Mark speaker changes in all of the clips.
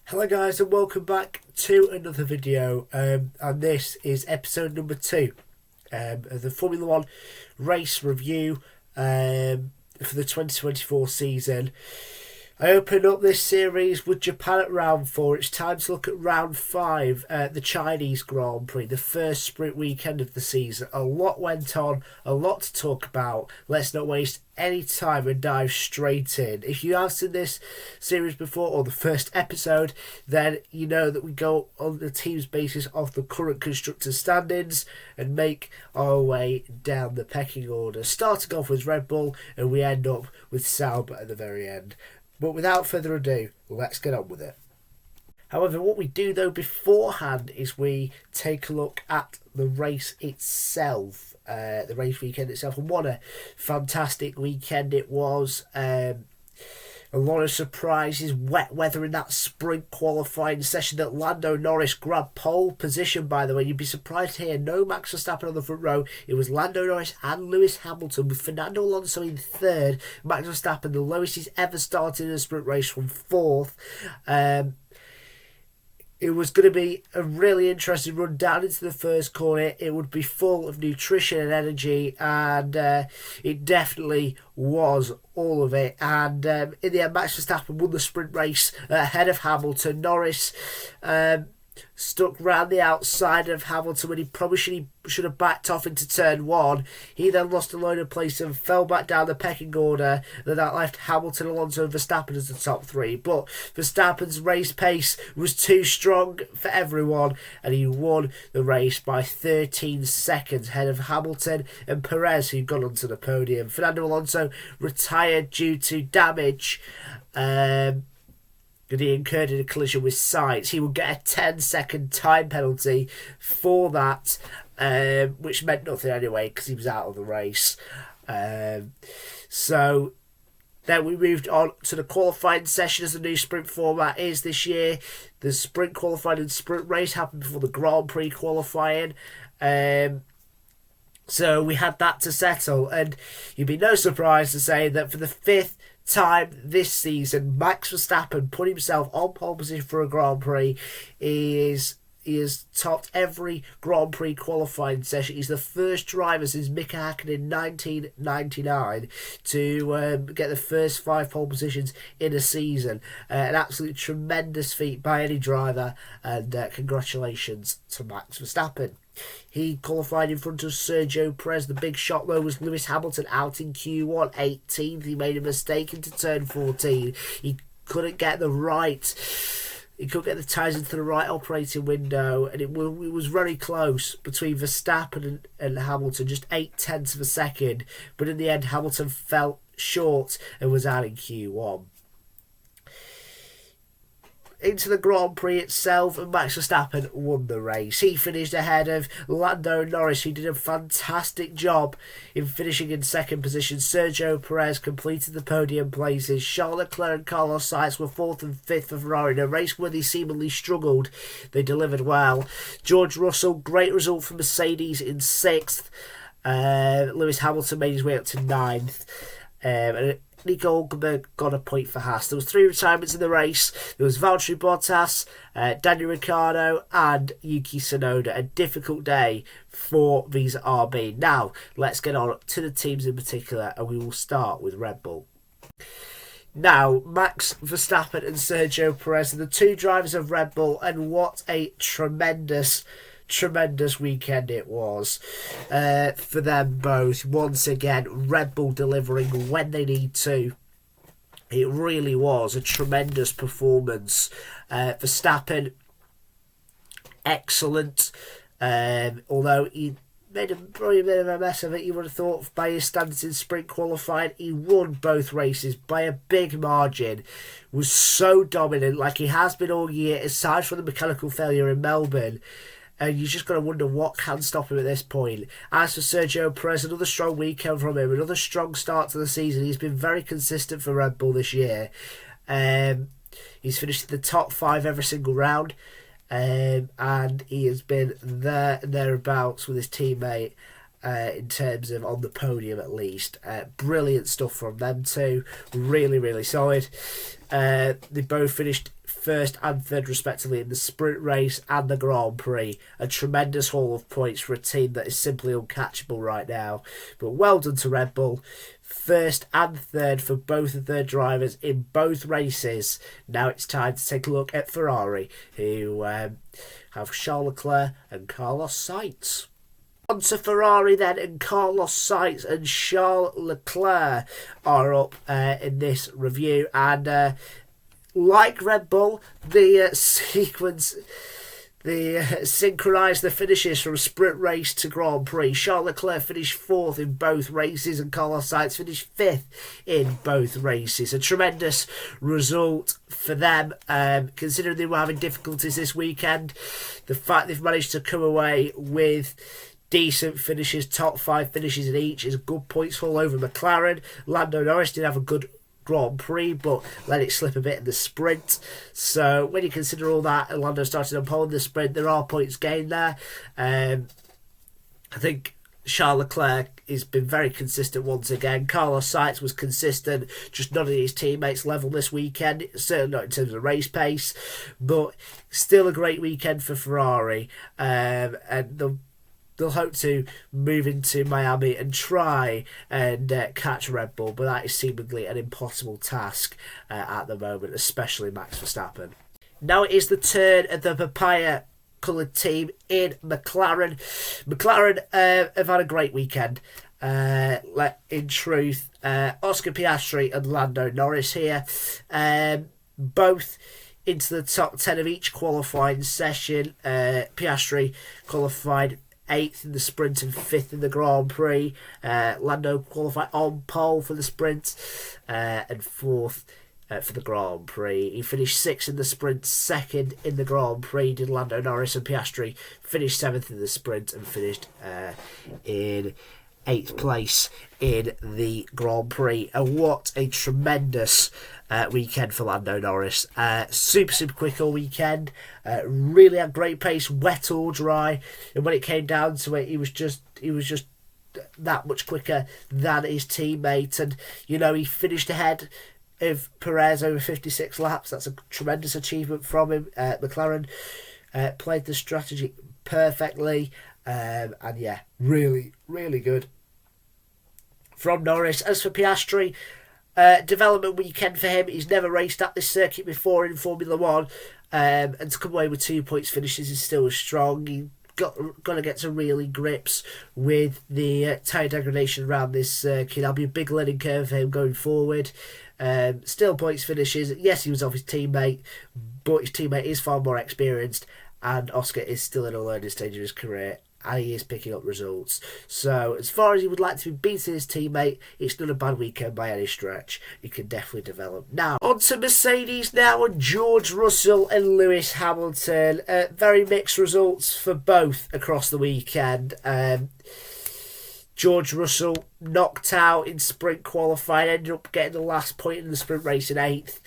Speaker 1: Hello guys and welcome back to another video and this is episode number 2 of the Formula 1 race review for the 2024 season. I opened up this series with Japan at round 4. It's time to look at round 5, the Chinese Grand Prix, the first sprint weekend of the season. A lot went on, a lot to talk about. Let's not waste any time and dive straight in. If you have seen this series before, or the first episode, then you know that we go on the team's basis off the current constructors' standings and make our way down the pecking order. Starting off with Red Bull, and we end up with Sauber at the very end. But without further ado, let's get on with it. However, what we do though beforehand is we take a look at the race itself, the race weekend itself, and what a fantastic weekend it was. A lot of surprises, wet weather in that sprint qualifying session that Lando Norris grabbed pole position, by the way. You'd be surprised to hear no Max Verstappen on the front row. It was Lando Norris and Lewis Hamilton with Fernando Alonso in third. Max Verstappen, the lowest he's ever started in a sprint race, from fourth. It was going to be a really interesting run down into the first corner. It would be full of nutrition and energy, and it definitely was all of it. And in the end, Max Verstappen won the sprint race ahead of Hamilton. Norris stuck round the outside of Hamilton when he probably should have backed off into turn 1. He then lost a load of place and fell back down the pecking order. Then that left Hamilton, Alonso and Verstappen as the top 3. But Verstappen's race pace was too strong for everyone, and he won the race by 13 seconds ahead of Hamilton and Perez, who got onto the podium. Fernando Alonso retired due to damage that he incurred in a collision with Sainz. He would get a 10-second time penalty for that, which meant nothing anyway because he was out of the race. So then we moved on to the qualifying session, as the new sprint format is this year. The sprint qualifying and sprint race happened before the Grand Prix qualifying. So we had that to settle, and you'd be no surprise to say that for the 5th time this season, Max Verstappen put himself on pole position for a Grand Prix. He has topped every Grand Prix qualifying session. He's the first driver since Mika Hakkinen in 1999 to get the first 5 pole positions in a season. An absolutely tremendous feat by any driver, and congratulations to Max Verstappen. He qualified in front of Sergio Perez. The big shot though was Lewis Hamilton out in Q1, 18th. He made a mistake into turn 14. He couldn't get the tyres into the right operating window, and it was very close between Verstappen and Hamilton, just 0.8 of a second. But in the end, Hamilton fell short and was out in Q1. Into the Grand Prix itself, and Max Verstappen won the race. He finished ahead of Lando Norris, who did a fantastic job in finishing in second position. Sergio Perez completed the podium places. Charles Leclerc and Carlos Sainz were 4th and 5th for Ferrari. In a race where they seemingly struggled, they delivered well. George Russell, great result for Mercedes, in 6th. Lewis Hamilton made his way up to 9th. And Nico Hulkenberg got a point for Haas. There was 3 retirements in the race. There was Valtteri Bottas, Daniel Ricciardo and Yuki Tsunoda. A difficult day for Visa RB. Now, let's get on to the teams in particular, and we will start with Red Bull. Now, Max Verstappen and Sergio Perez are the 2 drivers of Red Bull, and what a tremendous weekend it was for them both. Once again, Red Bull delivering when they need to. It really was a tremendous performance. Verstappen, excellent, although he made probably a bit of a mess of it. You would have thought, by his standards in sprint qualifying. He won both races by a big margin, was so dominant like he has been all year, aside from the mechanical failure in Melbourne. And you just got to wonder what can stop him at this point. As for Sergio Perez, another strong weekend from him, another strong start to the season. He's been very consistent for Red Bull this year. He's finished in the top 5 every single round, and he has been there and thereabouts with his teammate in terms of on the podium at least. Brilliant stuff from them too. Really, really solid. They both finished first and third respectively in the sprint race and the Grand Prix. A tremendous haul of points for a team that is simply uncatchable right now. But well done to Red Bull. First and third for both of their drivers in both races. Now it's time to take a look at Ferrari, who have Charles Leclerc and Carlos Sainz. On to Ferrari then, and Carlos Sainz and Charles Leclerc are up in this review. And like Red Bull, the synchronised the finishes from sprint race to Grand Prix. Charles Leclerc finished fourth in both races and Carlos Sainz finished fifth in both races. A tremendous result for them, considering they were having difficulties this weekend. The fact they've managed to come away with decent finishes, top 5 finishes in each, is a good points haul over McLaren. Lando Norris did have a good Grand Prix, but let it slip a bit in the sprint. So when you consider all that, and Lando started on pole in the sprint, there are points gained there. I think Charles Leclerc has been very consistent once again. Carlos Sainz was consistent, just not at his teammates' level this weekend, certainly not in terms of race pace, but still a great weekend for Ferrari. And they'll hope to move into Miami and try and catch Red Bull, but that is seemingly an impossible task at the moment, especially Max Verstappen. Now it is the turn of the papaya-coloured team in McLaren. McLaren have had a great weekend. In truth, Oscar Piastri and Lando Norris here, both into the top 10 of each qualifying session. Piastri qualified 8th in the sprint and 5th in the Grand Prix. Lando qualified on pole for the sprint and 4th for the Grand Prix. He finished 6th in the sprint, 2nd in the Grand Prix. Did Lando Norris, and Piastri finished 7th in the sprint and finished in 8th place in the Grand Prix. And what a tremendous weekend for Lando Norris. Super quick all weekend. Really had great pace, wet or dry. And when it came down to it, he was just that much quicker than his teammate. And he finished ahead of Perez over 56 laps. That's a tremendous achievement from him. McLaren played the strategy perfectly. And yeah, really good from Norris. As for Piastri, development weekend for him. He's never raced at this circuit before in Formula 1, and to come away with 2 points finishes is still strong. He got to get to really grips with the tyre degradation around this circuit. That'll be a big learning curve for him going forward. Still points finishes. Yes, he was off his teammate, but his teammate is far more experienced, and Oscar is still in a learning stage of his career, and he is picking up results. So as far as he would like to be beating his teammate, it's not a bad weekend by any stretch. He can definitely develop. Now on to Mercedes now, and George Russell and Lewis Hamilton. Very mixed results for both across the weekend. George Russell knocked out in sprint qualifying, ended up getting the last point in the sprint race in 8th.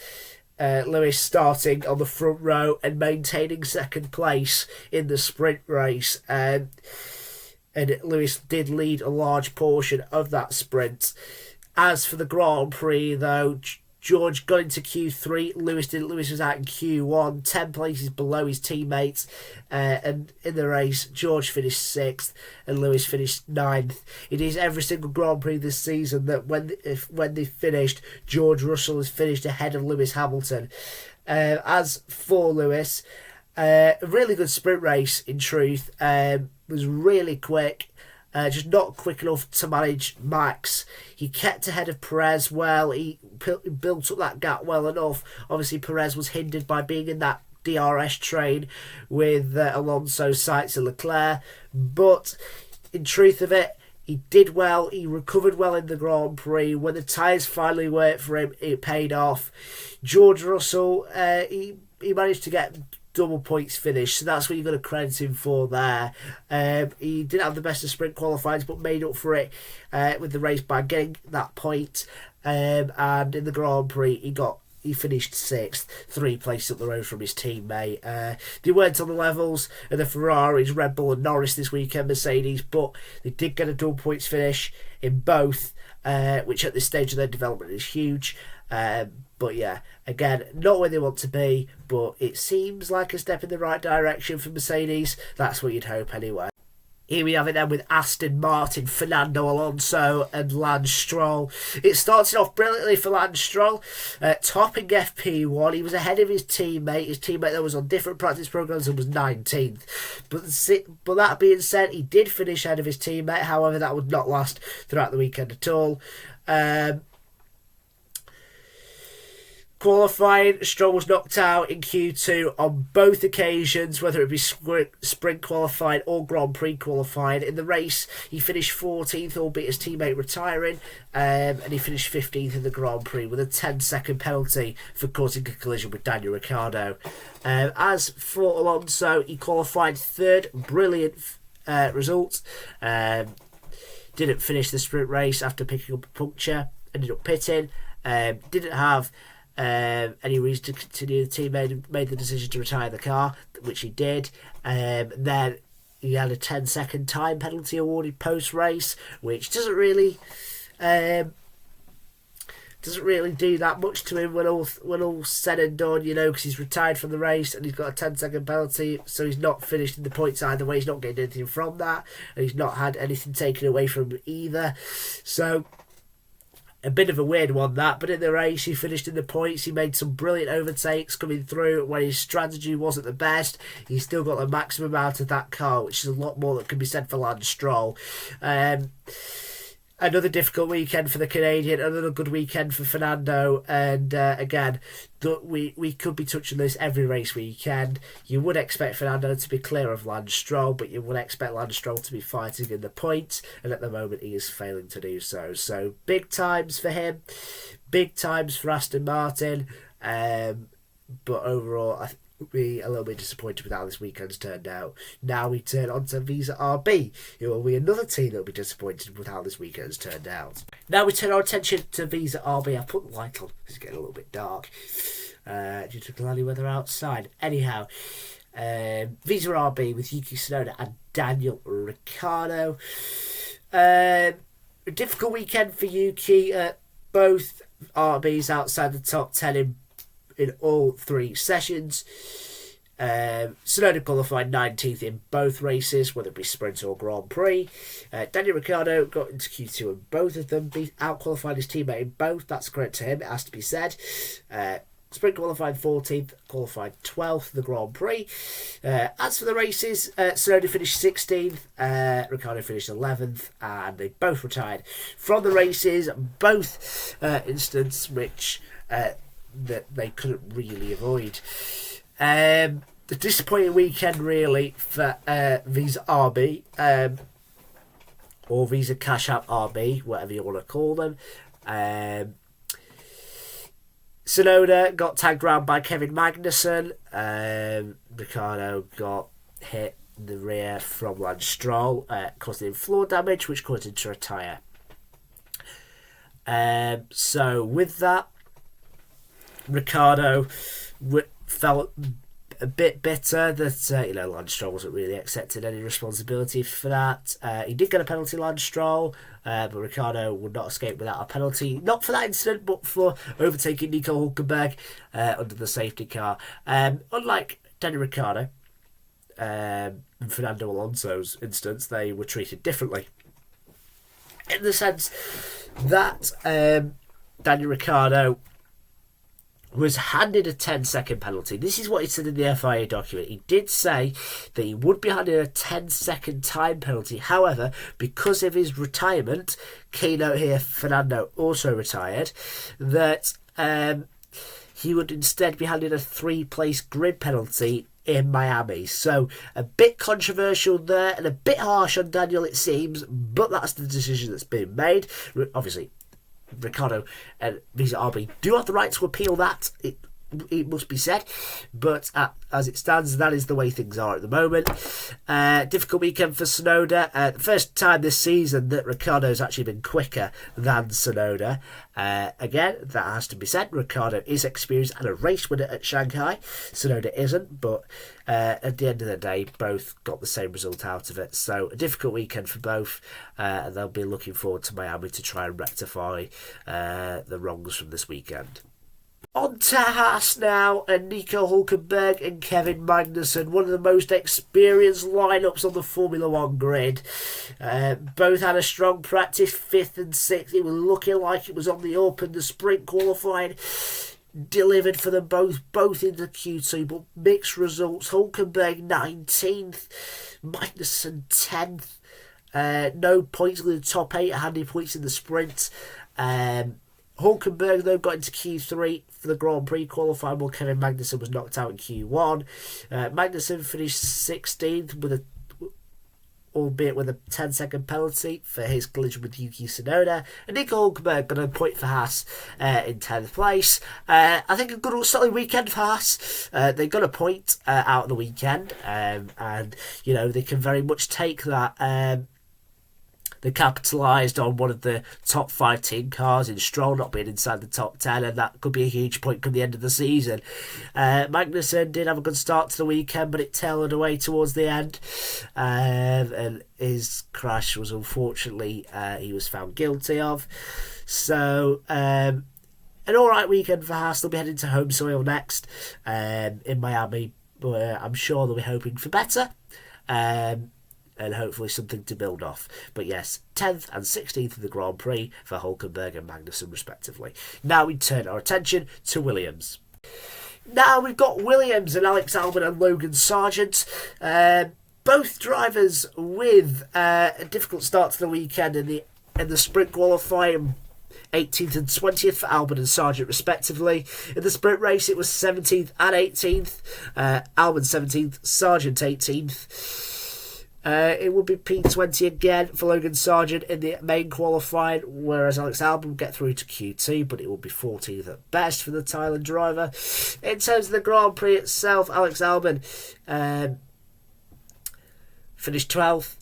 Speaker 1: Lewis starting on the front row and maintaining 2nd place in the sprint race. And Lewis did lead a large portion of that sprint. As for the Grand Prix, though, George got into Q3. Lewis didn't. Lewis was out in Q1, 10 places below his teammates. And in the race, George finished 6th and Lewis finished 9th. It is every single Grand Prix this season that when they finished, George Russell has finished ahead of Lewis Hamilton. As for Lewis, a really good sprint race, in truth. Was really quick. Just not quick enough to manage Max. He kept ahead of Perez well. He built up that gap well enough. Obviously, Perez was hindered by being in that DRS train with Alonso, Sainz and Leclerc. But in truth of it, he did well. He recovered well in the Grand Prix. When the tyres finally worked for him, it paid off. George Russell, he managed to get double points finish, so that's what you're going to credit him for there. He didn't have the best of sprint qualifiers, but made up for it with the race by getting that point. And in the Grand Prix, he finished 6th, 3 places up the road from his teammate. They weren't on the levels of the Ferraris, Red Bull and Norris this weekend, Mercedes, but they did get a double points finish in both, which at this stage of their development is huge. But yeah, again, not where they want to be, but it seems like a step in the right direction for Mercedes. That's what you'd hope anyway. Here we have it then with Aston Martin, Fernando Alonso and Lance Stroll. It started off brilliantly for Lance Stroll, topping FP1. He was ahead of his teammate that was on different practice programmes and was 19th. But that being said, he did finish ahead of his teammate. However, that would not last throughout the weekend at all. Qualifying, Stroll was knocked out in Q2 on both occasions, whether it be sprint qualifying or Grand Prix qualifying. In the race, he finished 14th, albeit his teammate retiring, and he finished 15th in the Grand Prix with a 10-second penalty for causing a collision with Daniel Ricciardo. As for Alonso, he qualified third, brilliant result. Didn't finish the sprint race after picking up a puncture, ended up pitting, didn't have any reason to continue. The team made the decision to retire the car, which he did. Then he had a 10-second time penalty awarded post-race, which doesn't really do that much to him when all said and done, because he's retired from the race and he's got a 10-second penalty, so he's not finished in the points either way. He's not getting anything from that, and he's not had anything taken away from him either. So a bit of a weird one, that. But in the race, he finished in the points. He made some brilliant overtakes coming through when his strategy wasn't the best. He still got the maximum out of that car, which is a lot more that can be said for Lance Stroll. Another difficult weekend for the Canadian, another good weekend for Fernando, and again, we could be touching this every race weekend. You would expect Fernando to be clear of Lance Stroll, but you would expect Lance Stroll to be fighting in the points, and at the moment he is failing to do so. So big times for him, big times for Aston Martin, but overall I think be a little bit disappointed with how this weekend's turned out. Now we turn on to Visa RB, who will be another team that will be disappointed with how this weekend's turned out. Now we turn our attention to Visa RB. I put the light on because it's getting a little bit dark due to cloudy weather outside. Anyhow, Visa RB with Yuki Tsunoda and Daniel Ricciardo. A difficult weekend for Yuki. Both RBs outside the top 10 in all three sessions. Tsunoda qualified 19th in both races, whether it be sprint or Grand Prix. Daniel Ricciardo got into Q2 in both of them, out-qualified his teammate in both. That's credit to him, it has to be said. Sprint qualified 14th, qualified 12th the Grand Prix. As for the races, Tsunoda finished 16th, Ricciardo finished 11th, and they both retired from the races, both instances which that they couldn't really avoid. The disappointing weekend really for Visa RB, or Visa Cash App RB, whatever you want to call them. Tsunoda got tagged round by Kevin Magnussen. Ricciardo got hit in the rear from Lance Stroll, causing him floor damage, which caused him to retire. So with that, Ricciardo felt a bit bitter that Lance Stroll wasn't really accepting any responsibility for that. He did get a penalty, Lance Stroll, but Ricciardo would not escape without a penalty. Not for that incident, but for overtaking Nico Hülkenberg under the safety car. Unlike Daniel Ricciardo and Fernando Alonso's instance, they were treated differently, in the sense that Daniel Ricciardo was handed a 10-second penalty. This is what he said in the FIA document. He did say that he would be handed a 10-second time penalty. However, because of his retirement, keynote here, Fernando also retired, that he would instead be handed a 3-place grid penalty in Miami. So a bit controversial there and a bit harsh on Daniel, it seems, but that's the decision that's been made. Obviously, Ricciardo and Visa RB do have the right to appeal that, it must be said, but as it stands, that is the way things are at the moment. Difficult weekend for Tsunoda. The first time this season that Ricciardo's actually been quicker than Tsunoda. Again, that has to be said. Ricciardo is experienced and a race winner at Shanghai. Tsunoda isn't, but at the end of the day, both got the same result out of it. So a difficult weekend for both, and they'll be looking forward to Miami to try and rectify the wrongs from this weekend. On to Haas now, and Nico Hülkenberg and Kevin Magnussen, one of the most experienced lineups on the Formula One grid. Both had a strong practice, 5th and 6th. It was looking like it was on the up, and the sprint qualifying delivered for them both in the Q2, but mixed results. Hülkenberg 19th, Magnussen 10th. No points in the top 8, handy points in the sprint. Hülkenberg, though, got into Q3 for the Grand Prix qualifying, while Kevin Magnussen was knocked out in Q1. Magnussen finished 16th, albeit with a 10-second penalty for his collision with Yuki Tsunoda. And Nico Hülkenberg got a point for Haas in 10th place. I think a good solid weekend for Haas. They got a point out of the weekend, and you know, they can very much take that. They capitalised on one of the top 5 team cars in Stroll not being inside the top 10, and that could be a huge point come the end of the season. Magnussen did have a good start to the weekend, but it tailed away towards the end, and his crash was unfortunately he was found guilty of. So an alright weekend for Haas. They'll be heading to home soil next in Miami, where I'm sure they'll be hoping for better. And hopefully something to build off. But yes, 10th and 16th of the Grand Prix for Hülkenberg and Magnussen respectively. Now we turn our attention to Williams. Now we've got Williams and Alex Albon and Logan Sargeant. Both drivers with a difficult start to the weekend in the sprint qualifying. 18th and 20th for Albon and Sargeant respectively. In the sprint race it was 17th and 18th. Albon 17th, Sargeant 18th. It will be P20 again for Logan Sargeant in the main qualifying, whereas Alex Albon will get through to Q2, but it will be 14th at best for the Thailand driver. In terms of the Grand Prix itself, Alex Albon finished 12th.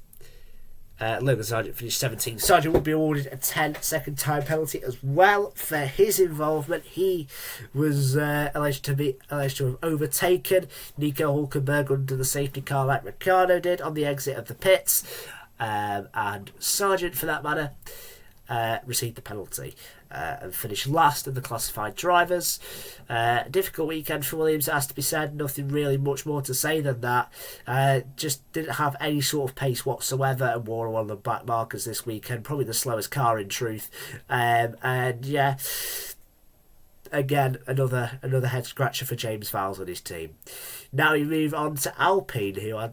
Speaker 1: Logan Sargeant finished 17th. Sargeant will be awarded a 10-second time penalty as well for his involvement. He was alleged to have overtaken Nico Hülkenberg under the safety car like Ricciardo did on the exit of the pits, and Sargeant, for that matter, received the penalty and finished last of the classified drivers. Difficult weekend for Williams, it has to be said. Nothing really much more to say than that. Just didn't have any sort of pace whatsoever and wore one of the back markers this weekend. Probably the slowest car in truth. And yeah, again, another head scratcher for James Vowles and his team. Now we move on to Alpine, who are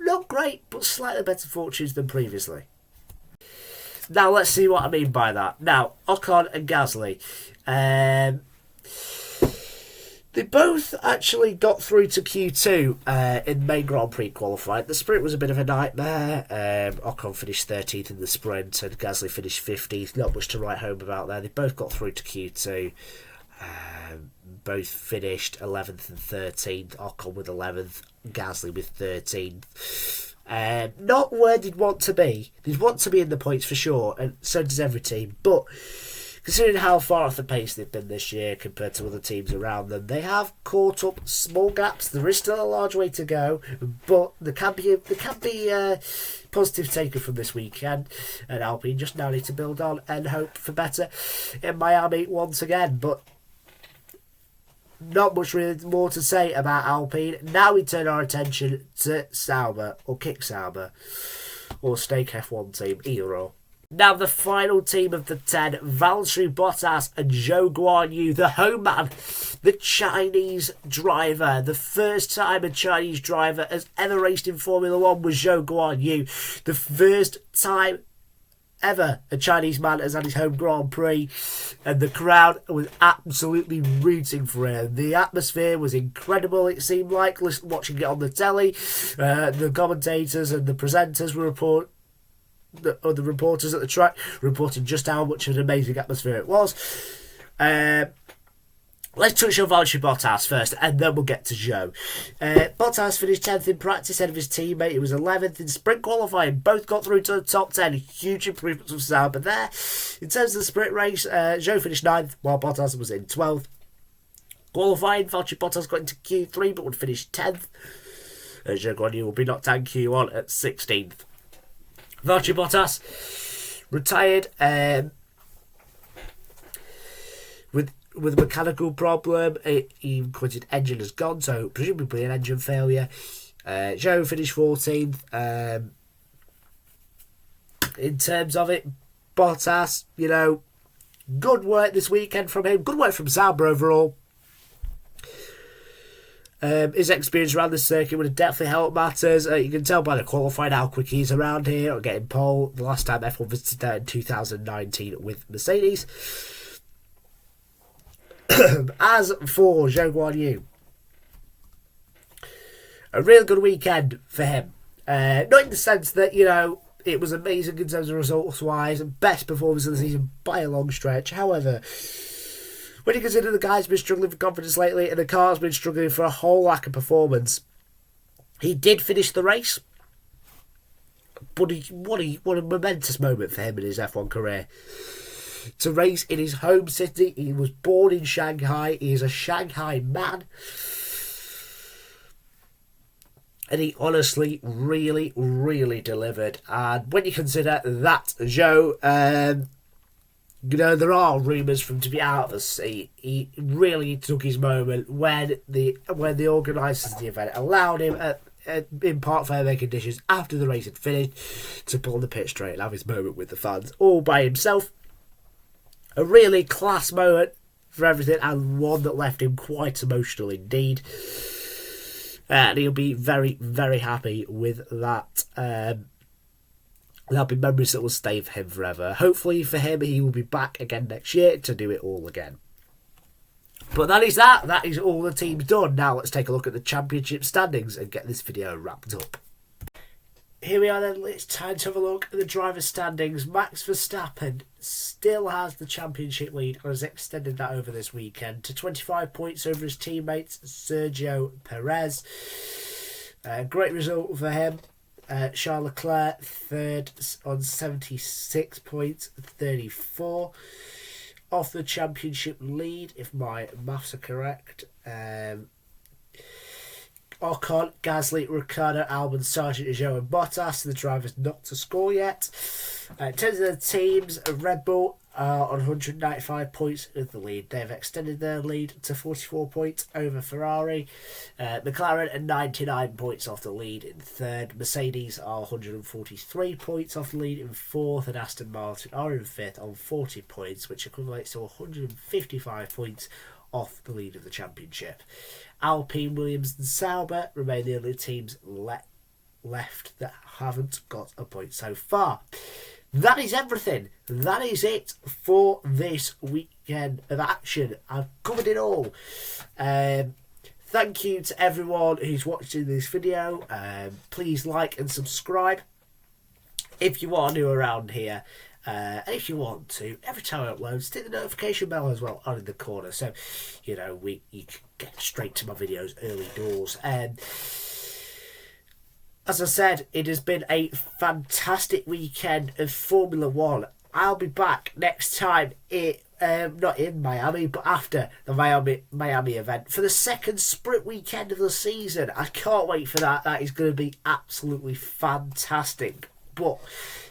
Speaker 1: not great but slightly better fortunes than previously. Now let's see what I mean by that. Now, Ocon and Gasly. They both actually got through to Q2 in main Grand Prix qualifying. The sprint was a bit of a nightmare. Ocon finished 13th in the sprint and Gasly finished 15th. Not much to write home about there. They both got through to Q2. Both finished 11th and 13th. Ocon with 11th, Gasly with 13th. Not where they'd want to be. They'd want to be in the points for sure, and so does every team. But considering how far off the pace they've been this year compared to other teams around them, they have caught up small gaps. There is still a large way to go, but there can be positive taken from this weekend, and Alpine just now need to build on and hope for better in Miami once again. But not much really more to say about Alpine. Now we turn our attention to Sauber, or Kick Sauber, or Snake F1 team, either or. Now the final team of the 10, Valtteri Bottas and Zhou Guanyu, the home man, the Chinese driver. The first time a Chinese driver has ever raced in Formula 1 was Zhou Guanyu. The first time ever a Chinese man has had his home Grand Prix, and the crowd was absolutely rooting for him. The atmosphere was incredible, it seemed like, watching it on the telly. The commentators and the presenters were the reporters at the track reporting just how much of an amazing atmosphere it was. Let's touch on Valtteri Bottas first, and then we'll get to Zhou. Bottas finished 10th in practice ahead of his teammate. He was 11th in sprint qualifying. Both got through to the top 10. Huge improvements from Sauber there. In terms of the sprint race, Zhou finished 9th, while Bottas was in 12th. Qualifying, Valtteri Bottas got into Q3, but would finish 10th. Zhou Guanyu will be knocked down Q1 at 16th. Valtteri Bottas retired with a mechanical problem. He quitted engine has gone, so presumably an engine failure. Zhou finished 14th. In terms of it, Bottas, good work this weekend from him. Good work from Sauber overall. His experience around the circuit would have definitely helped matters. You can tell by the qualifying how quick he's around here or getting pole. The last time F1 visited there in 2019 with Mercedes. As for Zhou Guanyu, a real good weekend for him. Not in the sense that, it was amazing in terms of results-wise and best performance of the season by a long stretch. However, when you consider the guy's been struggling for confidence lately and the car's been struggling for a whole lack of performance, he did finish the race. But what a momentous moment for him in his F1 career. To race in his home city. He was born in Shanghai. He is a Shanghai man. And he honestly really, really delivered. And when you consider that Zhou, there are rumours for him to be out of the seat. He really took his moment when the organisers of the event allowed him, in part fair conditions, after the race had finished, to pull the pit straight and have his moment with the fans all by himself. A really class moment for everything, and one that left him quite emotional indeed. And he'll be very, very happy with that. There'll be memories that will stay for him forever. Hopefully for him, he will be back again next year to do it all again. But that is that. That is all the teams done. Now let's take a look at the championship standings and get this video wrapped up. Here we are then. It's time to have a look at the driver standings. Max Verstappen still has the championship lead and has extended that over this weekend to 25 points over his teammates Sergio Perez. Great result for him. Charles Leclerc third on 76 points, 34 off the championship lead, if my maths are correct. Ocon, Gasly, Ricciardo, Albon, Sargent, Zhou and Bottas, the drivers not to score yet. In terms of the teams, Red Bull are on 195 points with the lead. They've extended their lead to 44 points over Ferrari. McLaren are 99 points off the lead in third. Mercedes are 143 points off the lead in fourth. And Aston Martin are in fifth on 40 points, which equates to 155 points off the lead of the championship. Alpine, Williams and Sauber remain the only teams left that haven't got a point so far. That is everything. That is it for this weekend of action. I've covered it all. Thank you to everyone who's watching this video. Please like and subscribe if you are new around here. And if you want to, every time I upload, stick the notification bell as well on in the corner, so you can get straight to my videos early doors. As I said, it has been a fantastic weekend of Formula One. I'll be back next time, not in Miami, but after the Miami event for the second sprint weekend of the season. I can't wait for that. That is going to be absolutely fantastic. But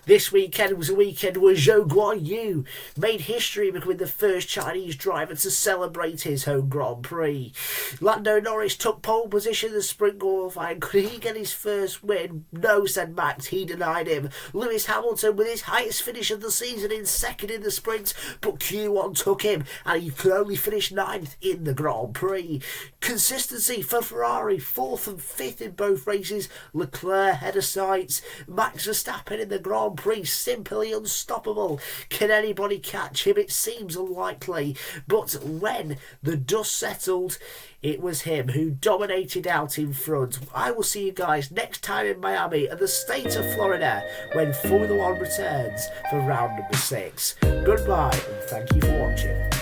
Speaker 1: this weekend was a weekend where Zhou Guanyu made history becoming the first Chinese driver to celebrate his home Grand Prix. Lando Norris took pole position in the sprint qualifying. Could he get his first win? No, said Max. He denied him. Lewis Hamilton with his highest finish of the season in second in the sprint, but Q1 took him and he could only finish 9th in the Grand Prix. Consistency for Ferrari, 4th and 5th in both races. Leclerc head of sights. Max Verstappen in the Grand Prix, simply unstoppable. Can anybody catch him? It seems unlikely, but when the dust settled, it was him who dominated out in front. I will see you guys next time in Miami at the state of Florida when Formula One returns for round number 6. Goodbye and thank you for watching.